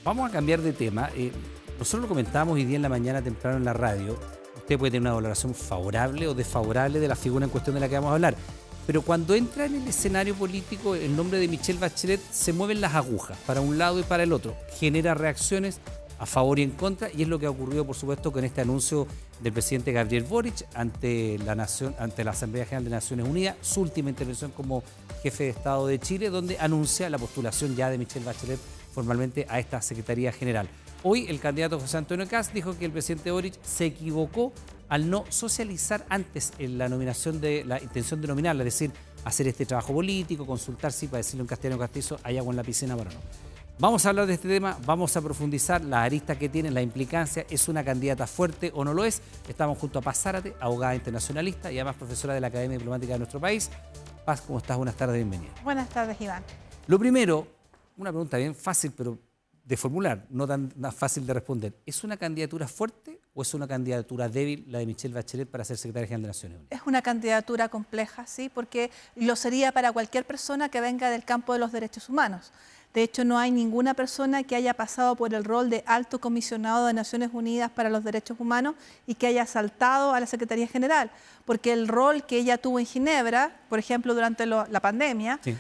Vamos a cambiar de tema. Nosotros lo comentábamos hoy día en la mañana temprano en la radio. Usted puede tener una valoración favorable o desfavorable de la figura en cuestión de la que vamos a hablar. Pero cuando entra en el escenario político el nombre de Michelle Bachelet, se mueven las agujas para un lado y para el otro. Genera reacciones a favor y en contra, y es lo que ha ocurrido, por supuesto, con este anuncio del presidente Gabriel Boric ante la Asamblea General de Naciones Unidas, su última intervención como jefe de Estado de Chile, donde anuncia la postulación ya de Michelle Bachelet formalmente a esta Secretaría General. Hoy el candidato José Antonio Kast dijo que el presidente Boric se equivocó al no socializar antes en la nominación de la intención de nominarla, es decir, hacer este trabajo político, consultar si, para decirlo en castellano castizo, hay agua en la piscina para no. Vamos a hablar de este tema, vamos a profundizar las aristas que tiene, la implicancia, ¿es una candidata fuerte o no lo es? Estamos junto a Paz Zárate, abogada internacionalista y además profesora de la Academia Diplomática de nuestro país. Paz, ¿cómo estás? Buenas tardes, bienvenida. Buenas tardes, Iván. Lo primero, una pregunta bien fácil, pero de formular, no tan fácil de responder. ¿Es una candidatura fuerte o es una candidatura débil la de Michelle Bachelet para ser secretaria general de Naciones Unidas? Es una candidatura compleja, sí, porque lo sería para cualquier persona que venga del campo de los derechos humanos. De hecho, no hay ninguna persona que haya pasado por el rol de alto comisionado de Naciones Unidas para los Derechos Humanos y que haya saltado a la Secretaría General, porque el rol que ella tuvo en Ginebra, por ejemplo, durante la pandemia, Sí.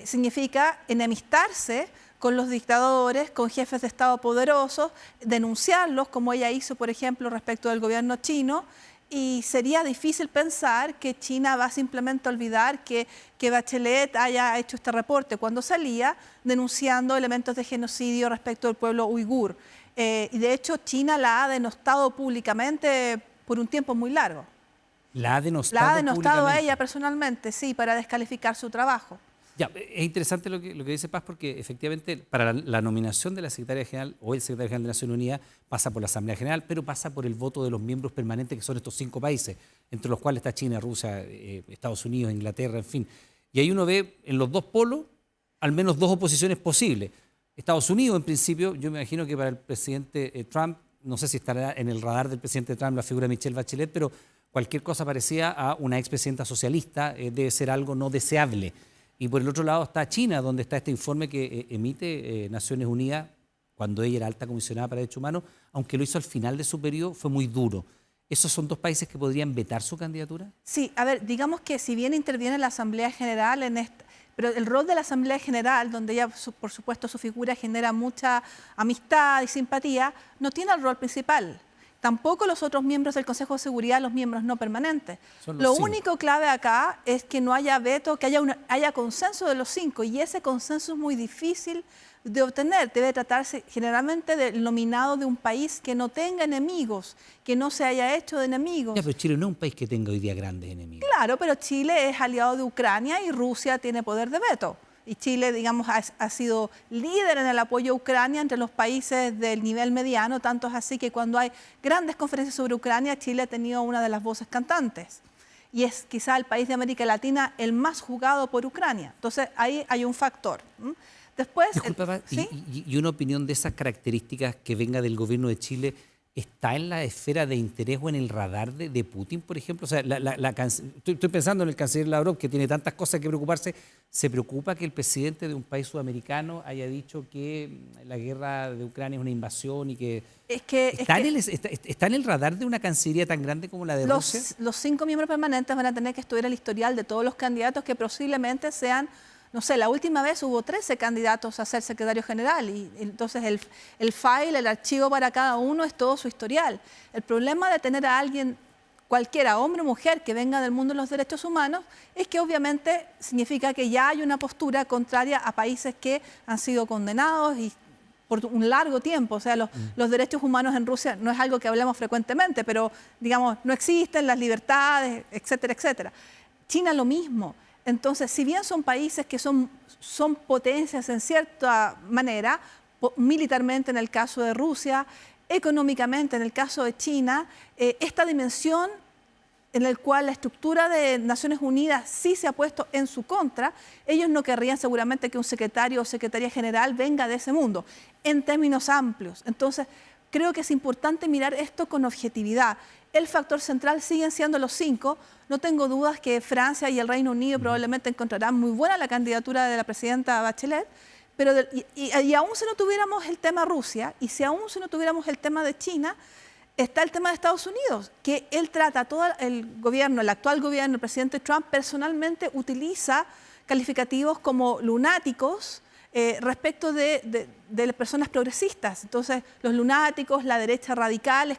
Significa enemistarse con los dictadores, con jefes de Estado poderosos, denunciarlos, como ella hizo, por ejemplo, respecto del gobierno chino. Y sería difícil pensar que China va simplemente a olvidar que Bachelet haya hecho este reporte cuando salía denunciando elementos de genocidio respecto al pueblo uigur. Y de hecho China la ha denostado públicamente por un tiempo muy largo. ¿La ha denostado? La ha denostado a públicamente? ella personalmente, sí, para descalificar su trabajo. Ya, es interesante lo que dice Paz, porque efectivamente para la nominación de la secretaria general o el secretario general de Naciones Unidas pasa por la Asamblea General, pero pasa por el voto de los miembros permanentes, que son estos 5 países, entre los cuales está China, Rusia, Estados Unidos, Inglaterra, en fin. Y ahí uno ve en los dos polos al menos 2 oposiciones posibles. Estados Unidos, en principio, yo me imagino que para el presidente Trump, no sé si estará en el radar del presidente Trump la figura de Michelle Bachelet, pero cualquier cosa parecida a una expresidenta socialista debe ser algo no deseable. Y por el otro lado está China, donde está este informe que emite Naciones Unidas cuando ella era alta comisionada para Derechos Humanos, aunque lo hizo al final de su periodo, fue muy duro. ¿Esos son 2 países que podrían vetar su candidatura? Sí, a ver, digamos que si bien interviene la Asamblea General pero el rol de la Asamblea General, donde ella, por supuesto, su figura genera mucha amistad y simpatía, no tiene el rol principal. Tampoco los otros miembros del Consejo de Seguridad, los miembros no permanentes. Lo único clave acá es que no haya veto, que haya consenso de los 5, y ese consenso es muy difícil de obtener. Debe tratarse generalmente del nominado de un país que no tenga enemigos, que no se haya hecho de enemigos. Ya, pero Chile no es un país que tenga hoy día grandes enemigos. Claro, pero Chile es aliado de Ucrania y Rusia tiene poder de veto. Y Chile, digamos, ha sido líder en el apoyo a Ucrania entre los países del nivel mediano, tanto es así que cuando hay grandes conferencias sobre Ucrania, Chile ha tenido una de las voces cantantes. Y es quizá el país de América Latina el más jugado por Ucrania. Entonces, ahí hay un factor. Después, Disculpa, ¿sí? y una opinión de esas características que venga del gobierno de Chile, ¿está en la esfera de interés o en el radar de Putin, por ejemplo? O sea, estoy pensando en el canciller Lavrov, que tiene tantas cosas que preocuparse. ¿Se preocupa que el presidente de un país sudamericano haya dicho que la guerra de Ucrania es una invasión y que... ¿Está en el radar de una cancillería tan grande como la de Rusia? Los 5 miembros permanentes van a tener que estudiar el historial de todos los candidatos que posiblemente sean... No sé, la última vez hubo 13 candidatos a ser secretario general y entonces el file, el archivo para cada uno es todo su historial. El problema de tener a alguien, cualquiera, hombre o mujer, que venga del mundo de los derechos humanos, es que obviamente significa que ya hay una postura contraria a países que han sido condenados y por un largo tiempo. O sea, los derechos humanos en Rusia no es algo que hablemos frecuentemente, pero digamos, no existen las libertades, etcétera, etcétera. China lo mismo. Entonces, si bien son países que son potencias en cierta manera, militarmente en el caso de Rusia, económicamente en el caso de China, esta dimensión en la cual la estructura de Naciones Unidas sí se ha puesto en su contra, ellos no querrían seguramente que un secretario o secretaria general venga de ese mundo, en términos amplios. Entonces, creo que es importante mirar esto con objetividad. El factor central siguen siendo los 5. No tengo dudas que Francia y el Reino Unido probablemente encontrarán muy buena la candidatura de la presidenta Bachelet, Pero y aún si no tuviéramos el tema Rusia, y si aún si no tuviéramos el tema de China, está el tema de Estados Unidos, que él trata, todo el gobierno, el actual gobierno, el presidente Trump personalmente utiliza calificativos como lunáticos respecto de las personas progresistas. Entonces, los lunáticos, la derecha radical,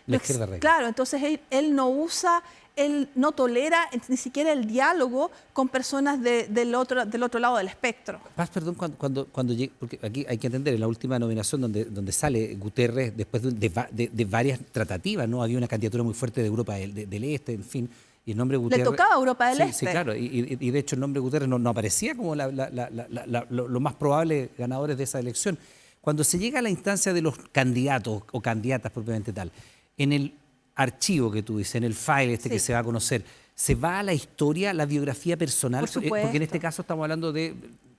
la izquierda radical. Claro, entonces él no usa, él no tolera ni siquiera el diálogo con personas del otro lado del espectro. Paz, perdón, cuando llegue, porque aquí hay que entender, en la última nominación donde sale Guterres, después de varias tratativas, ¿no? Había una candidatura muy fuerte de Europa del Este, en fin, y el nombre Guterres... Le tocaba a Europa del Este. Sí, claro, y de hecho el nombre Guterres no aparecía como lo más probable ganadores de esa elección. Cuando se llega a la instancia de los candidatos o candidatas propiamente tal, en el archivo que tú dices, en el file que se va a conocer, ¿se va a la historia, la biografía personal? Por supuesto. Porque en este caso estamos hablando de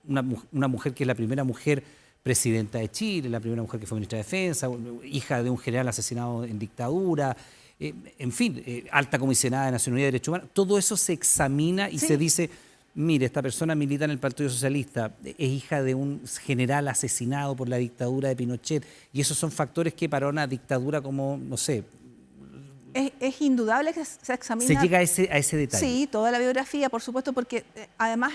una mujer que es la primera mujer presidenta de Chile, la primera mujer que fue ministra de Defensa, hija de un general asesinado en dictadura, en fin, alta comisionada de Naciones Unidas de Derechos Humanos. Todo eso se examina y se dice, mire, esta persona milita en el Partido Socialista, es hija de un general asesinado por la dictadura de Pinochet, y esos son factores que para una dictadura como, no sé... Es indudable que se examina... ¿Se llega a ese detalle? Sí, toda la biografía, por supuesto, porque además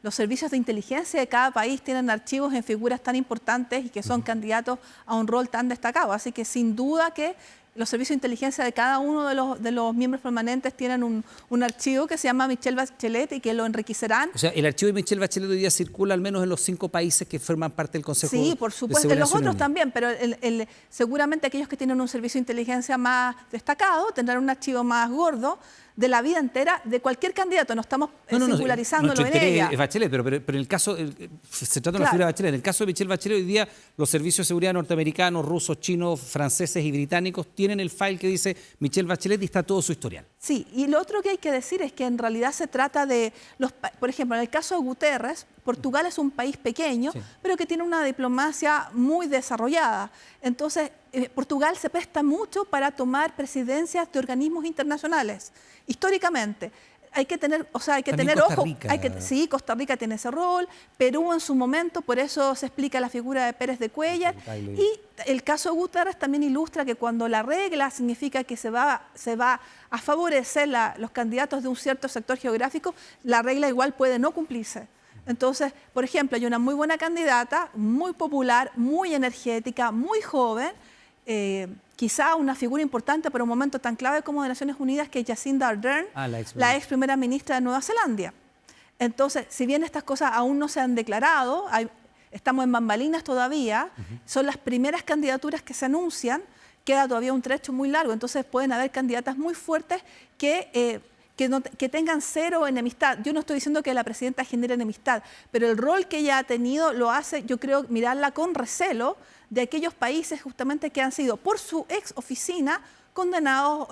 los servicios de inteligencia de cada país tienen archivos en figuras tan importantes y que son candidatos a un rol tan destacado. Así que sin duda que los servicios de inteligencia de cada uno de los miembros permanentes tienen un archivo que se llama Michelle Bachelet y que lo enriquecerán. O sea, el archivo de Michelle Bachelet hoy día circula al menos en los 5 países que forman parte del Consejo de Seguridad. Sí, por supuesto, en los otros también, pero seguramente aquellos que tienen un servicio de inteligencia más destacado tendrán un archivo más gordo de la vida entera de cualquier candidato. No estamos singularizándolo en ella. Es Bachelet, pero en el caso, se trata de una figura de Bachelet. En el caso de Michelle Bachelet, hoy día los servicios de seguridad norteamericanos, rusos, chinos, franceses y británicos tienen el file que dice Michelle Bachelet y está todo su historial. Sí, y lo otro que hay que decir es que en realidad se trata de, por ejemplo, en el caso de Guterres, Portugal es un país pequeño, pero que tiene una diplomacia muy desarrollada. Entonces, Portugal se presta mucho para tomar presidencias de organismos internacionales, históricamente. Hay que tener, ojo. Sí, Costa Rica tiene ese rol, Perú en su momento, por eso se explica la figura de Pérez de Cuéllar. Y el caso de Guterres también ilustra que cuando la regla significa que se va a favorecer los candidatos de un cierto sector geográfico, la regla igual puede no cumplirse. Entonces, por ejemplo, hay una muy buena candidata, muy popular, muy energética, muy joven, quizá una figura importante para un momento tan clave como de Naciones Unidas, que es Jacinda Ardern, la ex primera ministra de Nueva Zelanda. Entonces, si bien estas cosas aún no se han declarado, estamos en bambalinas todavía, son las primeras candidaturas que se anuncian, queda todavía un trecho muy largo, entonces pueden haber candidatas muy fuertes que tengan cero enemistad. Yo no estoy diciendo que la presidenta genere enemistad, pero el rol que ella ha tenido lo hace, yo creo, mirarla con recelo de aquellos países justamente que han sido, por su ex oficina, condenados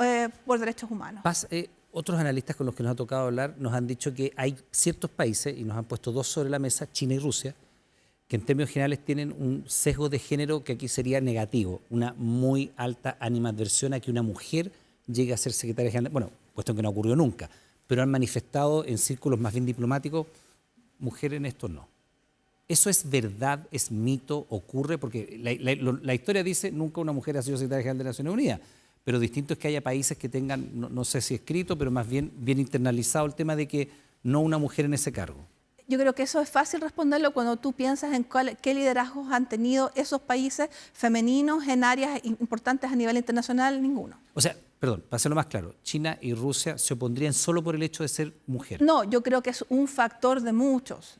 por derechos humanos. Paz, otros analistas con los que nos ha tocado hablar nos han dicho que hay ciertos países, y nos han puesto 2 sobre la mesa, China y Rusia, que en términos generales tienen un sesgo de género que aquí sería negativo, una muy alta animadversión a que una mujer llegue a ser secretaria general. Bueno, cuestión que no ocurrió nunca, pero han manifestado en círculos más bien diplomáticos, mujer en esto no. ¿Eso es verdad, es mito, ocurre? Porque la historia dice nunca una mujer ha sido secretaria general de Naciones Unidas, pero distinto es que haya países que tengan, no sé si escrito, pero más bien internalizado el tema de que no una mujer en ese cargo. Yo creo que eso es fácil responderlo cuando tú piensas en qué liderazgos han tenido esos países femeninos en áreas importantes a nivel internacional. Ninguno. O sea, perdón, para hacerlo más claro, China y Rusia se opondrían solo por el hecho de ser mujer. No, yo creo que es un factor de muchos,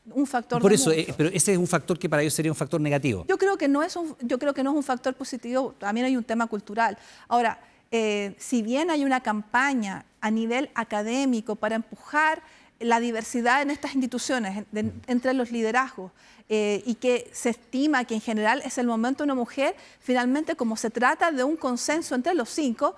Por eso, pero ese es un factor que para ellos sería un factor negativo. Yo creo que no es un factor positivo, también hay un tema cultural. Ahora, si bien hay una campaña a nivel académico para empujar la diversidad en estas instituciones, entre los liderazgos, y que se estima que en general es el momento de una mujer, finalmente como se trata de un consenso entre los 5,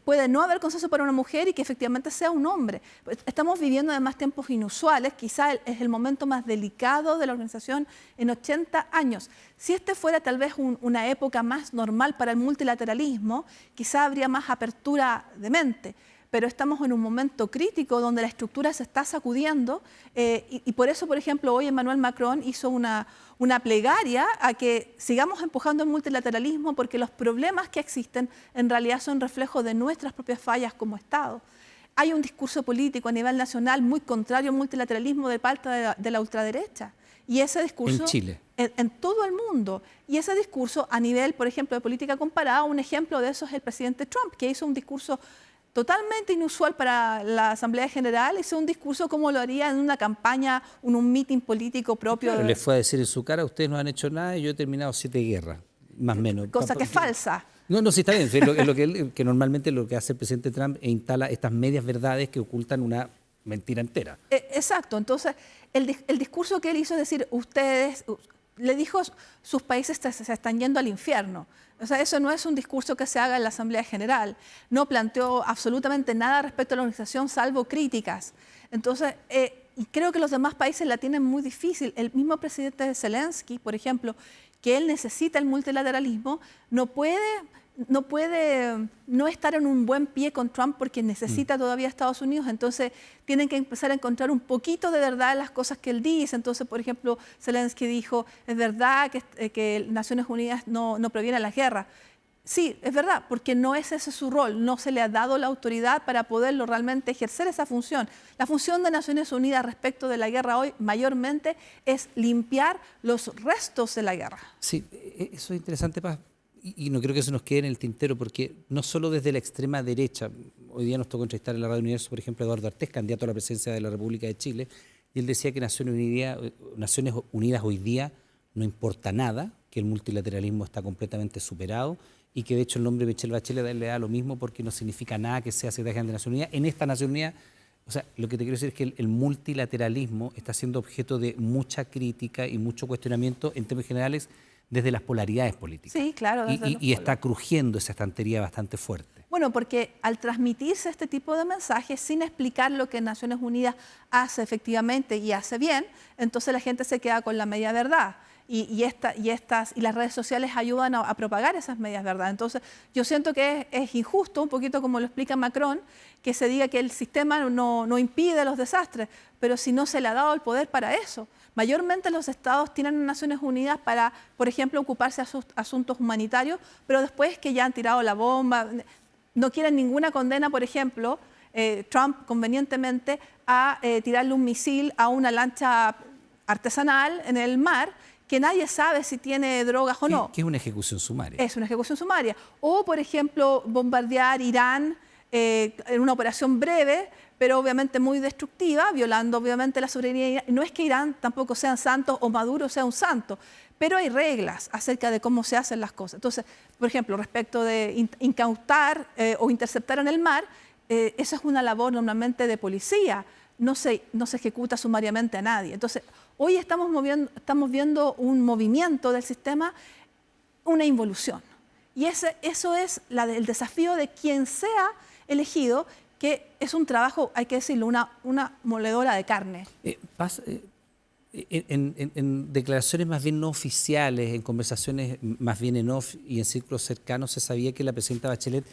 puede no haber consenso para una mujer y que efectivamente sea un hombre. Estamos viviendo además tiempos inusuales, quizá es el momento más delicado de la organización en 80 años. Si este fuera tal vez una época más normal para el multilateralismo, quizá habría más apertura de mente. pero estamos en un momento crítico donde la estructura se está sacudiendo y por eso, por ejemplo, hoy Emmanuel Macron hizo una plegaria a que sigamos empujando el multilateralismo porque los problemas que existen en realidad son reflejo de nuestras propias fallas como Estado. Hay un discurso político a nivel nacional muy contrario al multilateralismo de parte de la ultraderecha. Y ese discurso... En Chile. En todo el mundo. Y ese discurso a nivel, por ejemplo, de política comparada, un ejemplo de eso es el presidente Trump, que hizo un discurso totalmente inusual para la Asamblea General, hizo un discurso como lo haría en una campaña, en un meeting político propio. Claro, le fue a decir en su cara, ustedes no han hecho nada y yo he terminado 7 guerras, más o menos. Cosa que es falsa. No, sí está bien, es lo que normalmente lo que hace el presidente Trump es instala estas medias verdades que ocultan una mentira entera. Exacto, entonces el discurso que él hizo es decir, ustedes, le dijo, sus países se están yendo al infierno. O sea, eso no es un discurso que se haga en la Asamblea General. No planteó absolutamente nada respecto a la organización, salvo críticas. Entonces, y creo que los demás países la tienen muy difícil. El mismo presidente Zelensky, por ejemplo, que él necesita el multilateralismo, no puede no estar en un buen pie con Trump porque necesita todavía Estados Unidos, entonces tienen que empezar a encontrar un poquito de verdad en las cosas que él dice. Entonces, por ejemplo, Zelensky dijo, es verdad que Naciones Unidas no previene la guerra. Sí, es verdad, porque no es ese su rol, no se le ha dado la autoridad para poderlo realmente ejercer esa función. La función de Naciones Unidas respecto de la guerra hoy mayormente es limpiar los restos de la guerra. Sí, eso es interesante, Paz. Y no creo que eso nos quede en el tintero, porque no solo desde la extrema derecha, hoy día nos tocó entrevistar en la Radio Universo, por ejemplo, a Eduardo Artés, candidato a la presidencia de la República de Chile, y él decía que Naciones Unidas hoy día no importa nada, que el multilateralismo está completamente superado y que de hecho el nombre de Michelle Bachelet le da lo mismo porque no significa nada que sea secretaria de Naciones Unidas. En esta Naciones Unidas, o sea, lo que te quiero decir es que el multilateralismo está siendo objeto de mucha crítica y mucho cuestionamiento en términos generales desde las polaridades políticas. Sí, claro. Y está crujiendo esa estantería bastante fuerte. Bueno, porque al transmitirse este tipo de mensajes sin explicar lo que Naciones Unidas hace efectivamente y hace bien, entonces la gente se queda con la media verdad. Y las redes sociales ayudan a propagar esas medias verdades. Entonces, yo siento que es injusto, un poquito como lo explica Macron, que se diga que el sistema no impide los desastres, pero si no se le ha dado el poder para eso. Mayormente los estados tienen Naciones Unidas para, por ejemplo, ocuparse de asuntos humanitarios, pero después que ya han tirado la bomba, no quieren ninguna condena, por ejemplo, Trump convenientemente a tirarle un misil a una lancha artesanal en el mar, que nadie sabe si tiene drogas o no. Que es una ejecución sumaria. Es una ejecución sumaria. O, por ejemplo, bombardear Irán en una operación breve, pero obviamente muy destructiva, violando obviamente la soberanía. No es que Irán tampoco sean santos o Maduro sea un santo, pero hay reglas acerca de cómo se hacen las cosas. Entonces, por ejemplo, respecto de incautar o interceptar en el mar, esa es una labor normalmente de policía. No se ejecuta sumariamente a nadie. Entonces, hoy estamos viendo un movimiento del sistema, una involución. Y eso es el desafío de quien sea elegido, que es un trabajo, hay que decirlo, una moledora de carne. En declaraciones más bien no oficiales, en conversaciones más bien en off y en círculos cercanos, se sabía que la presidenta Bachelet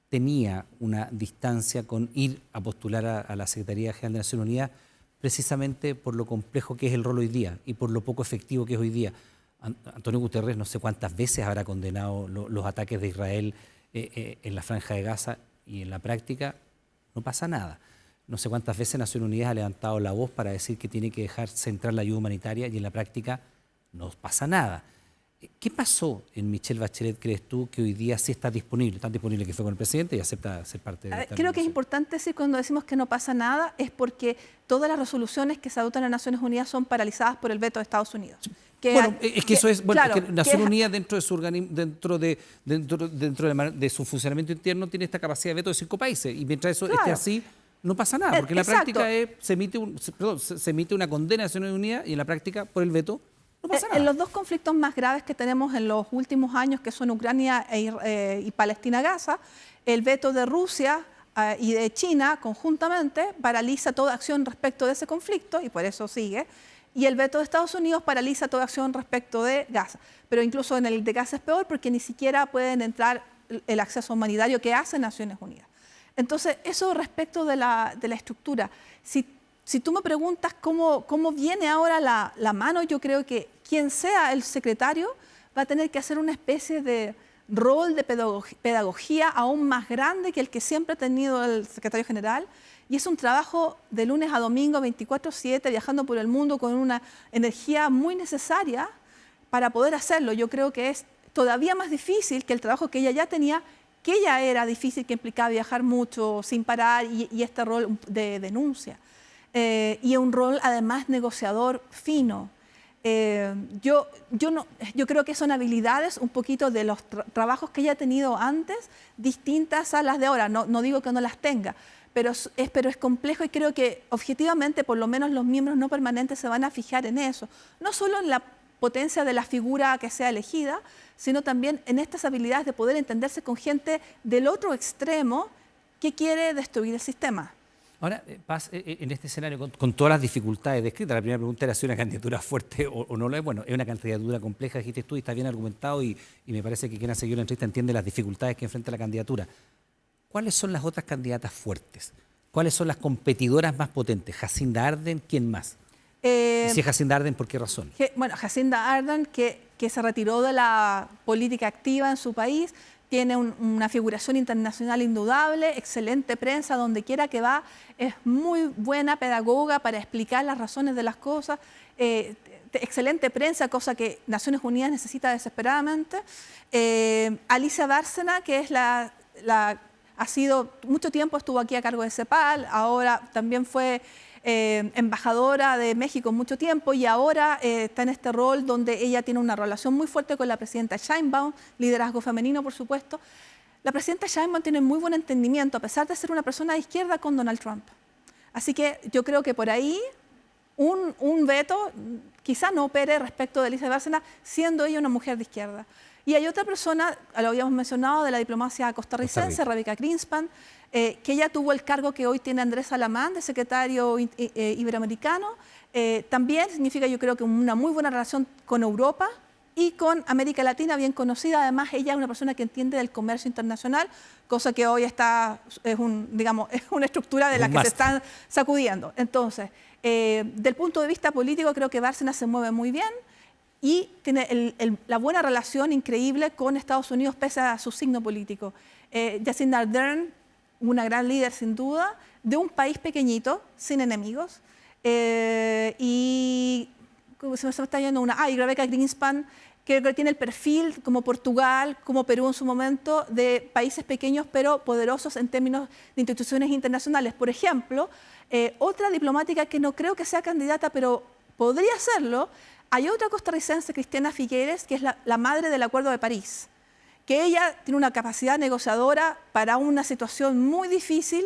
tenía una distancia con ir a postular a la Secretaría General de Naciones Unidas precisamente por lo complejo que es el rol hoy día y por lo poco efectivo que es hoy día. Antonio Guterres no sé cuántas veces habrá condenado los ataques de Israel en la Franja de Gaza y en la práctica no pasa nada. No sé cuántas veces Naciones Unidas ha levantado la voz para decir que tiene que dejarse entrar la ayuda humanitaria y en la práctica no pasa nada. ¿Qué pasó en Michelle Bachelet, crees tú, que hoy día sí está disponible? Tan disponible que fue con el presidente y acepta ser parte de esta Creo que es importante decir cuando decimos que no pasa nada, es porque todas las resoluciones que se adoptan en Naciones Unidas son paralizadas por el veto de Estados Unidos. Naciones Unidas dentro de su organismo, dentro de su funcionamiento interno tiene esta capacidad de veto de 5 países y mientras eso esté así no pasa nada, porque en la práctica se emite una condena de Naciones Unidas y en la práctica por el veto no pasa nada. En los dos conflictos más graves que tenemos en los últimos años, que son Ucrania y Palestina-Gaza, el veto de Rusia y de China conjuntamente paraliza toda acción respecto de ese conflicto y por eso sigue. Y el veto de Estados Unidos paraliza toda acción respecto de Gaza. Pero incluso en el de Gaza es peor porque ni siquiera pueden entrar el acceso humanitario que hace Naciones Unidas. Entonces, eso respecto de la estructura. Si tú me preguntas cómo viene ahora la mano, yo creo que quien sea el secretario va a tener que hacer una especie de rol de pedagogía aún más grande que el que siempre ha tenido el secretario general. Y es un trabajo de lunes a domingo, 24/7, viajando por el mundo con una energía muy necesaria para poder hacerlo. Yo creo que es todavía más difícil que el trabajo que ella ya tenía, que ya era difícil, que implicaba viajar mucho sin parar y este rol de denuncia. Y un rol además negociador fino. Yo creo que son habilidades un poquito de los trabajos que ella ha tenido antes, distintas a las de ahora. No digo que no las tenga, pero es complejo y creo que objetivamente por lo menos los miembros no permanentes se van a fijar en eso. No solo en la potencia de la figura que sea elegida, sino también en estas habilidades de poder entenderse con gente del otro extremo que quiere destruir el sistema. Ahora, Paz, en este escenario, con todas las dificultades descritas, la primera pregunta era si una candidatura fuerte o no lo es. Bueno, es una candidatura compleja, dijiste tú, y está bien argumentado, y me parece que quien ha seguido la entrevista entiende las dificultades que enfrenta la candidatura. ¿Cuáles son las otras candidatas fuertes? ¿Cuáles son las competidoras más potentes? ¿Jacinda Ardern? ¿Quién más? Y si es Jacinda Ardern, ¿por qué razón? Bueno, Jacinda Ardern, que se retiró de la política activa en su país, tiene una figuración internacional indudable, excelente prensa donde quiera que va, es muy buena pedagoga para explicar las razones de las cosas, excelente prensa, cosa que Naciones Unidas necesita desesperadamente. Alicia Bárcena, que es ha sido, mucho tiempo estuvo aquí a cargo de CEPAL, ahora también fue embajadora de México mucho tiempo y ahora está en este rol donde ella tiene una relación muy fuerte con la presidenta Sheinbaum, liderazgo femenino por supuesto. La presidenta Sheinbaum tiene muy buen entendimiento a pesar de ser una persona de izquierda con Donald Trump. Así que yo creo que por ahí un veto quizá no opere respecto de Alicia Bárcena siendo ella una mujer de izquierda. Y hay otra persona, lo habíamos mencionado, de la diplomacia costarricense, Rebeca Greenspan, que ella tuvo el cargo que hoy tiene Andrés Alamán, de secretario iberoamericano. También significa, yo creo, que una muy buena relación con Europa y con América Latina, bien conocida. Además, ella es una persona que entiende del comercio internacional, cosa que hoy es una estructura de la que se están sacudiendo. Entonces, del punto de vista político, creo que Bárcena se mueve muy bien y tiene la buena relación increíble con Estados Unidos pese a su signo político. Jacinda Ardern, una gran líder sin duda, de un país pequeñito, sin enemigos, y se me está yendo y Rebeca Greenspan, que tiene el perfil como Portugal, como Perú en su momento, de países pequeños pero poderosos en términos de instituciones internacionales. Por ejemplo, otra diplomática que no creo que sea candidata, pero podría serlo, hay otra costarricense, Cristiana Figueres, que es la madre del Acuerdo de París, que ella tiene una capacidad negociadora para una situación muy difícil,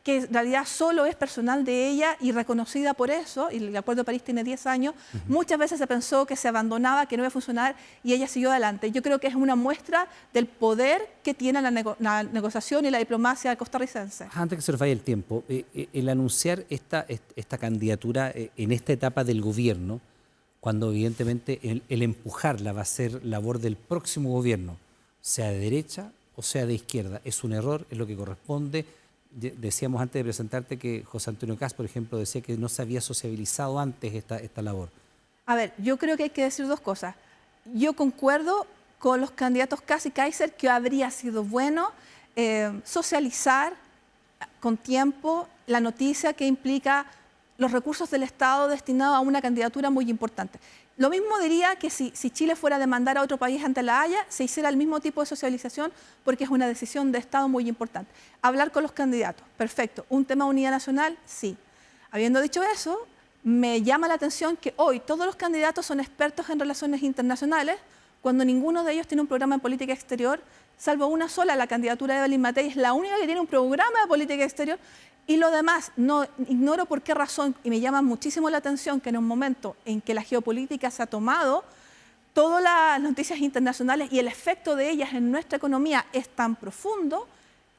que en realidad solo es personal de ella y reconocida por eso, y el Acuerdo de París tiene 10 años, muchas veces se pensó que se abandonaba, que no iba a funcionar, y ella siguió adelante. Yo creo que es una muestra del poder que tiene la negociación y la diplomacia costarricense. Antes que se nos vaya el tiempo, el anunciar esta candidatura en esta etapa del gobierno, cuando evidentemente el empujarla va a ser labor del próximo gobierno, sea de derecha o sea de izquierda, es un error, es lo que corresponde. Decíamos antes de presentarte que José Antonio Kast, por ejemplo, decía que no se había sociabilizado antes esta labor. A ver, yo creo que hay que decir dos cosas. Yo concuerdo con los candidatos Kast y Kaiser que habría sido bueno socializar con tiempo la noticia que implica los recursos del Estado destinados a una candidatura muy importante. Lo mismo diría que si Chile fuera a demandar a otro país ante la Haya, se hiciera el mismo tipo de socialización porque es una decisión de Estado muy importante. Hablar con los candidatos, perfecto. ¿Un tema de unidad nacional? Sí. Habiendo dicho eso, me llama la atención que hoy todos los candidatos son expertos en relaciones internacionales cuando ninguno de ellos tiene un programa de política exterior, salvo una sola, la candidatura de Evelyn Matei, es la única que tiene un programa de política exterior. Y lo demás, no ignoro por qué razón, y me llama muchísimo la atención que en un momento en que la geopolítica se ha tomado, todas las noticias internacionales y el efecto de ellas en nuestra economía es tan profundo,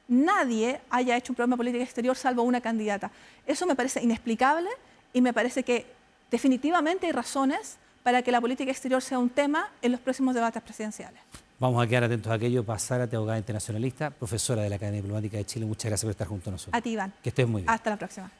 nadie haya hecho un programa de política exterior salvo una candidata. Eso me parece inexplicable y me parece que definitivamente hay razones para que la política exterior sea un tema en los próximos debates presidenciales. Vamos a quedar atentos a aquello. Zárate, abogada internacionalista, profesora de la Academia Diplomática de Chile. Muchas gracias por estar junto a nosotros. A ti, Iván. Que estés muy bien. Hasta la próxima.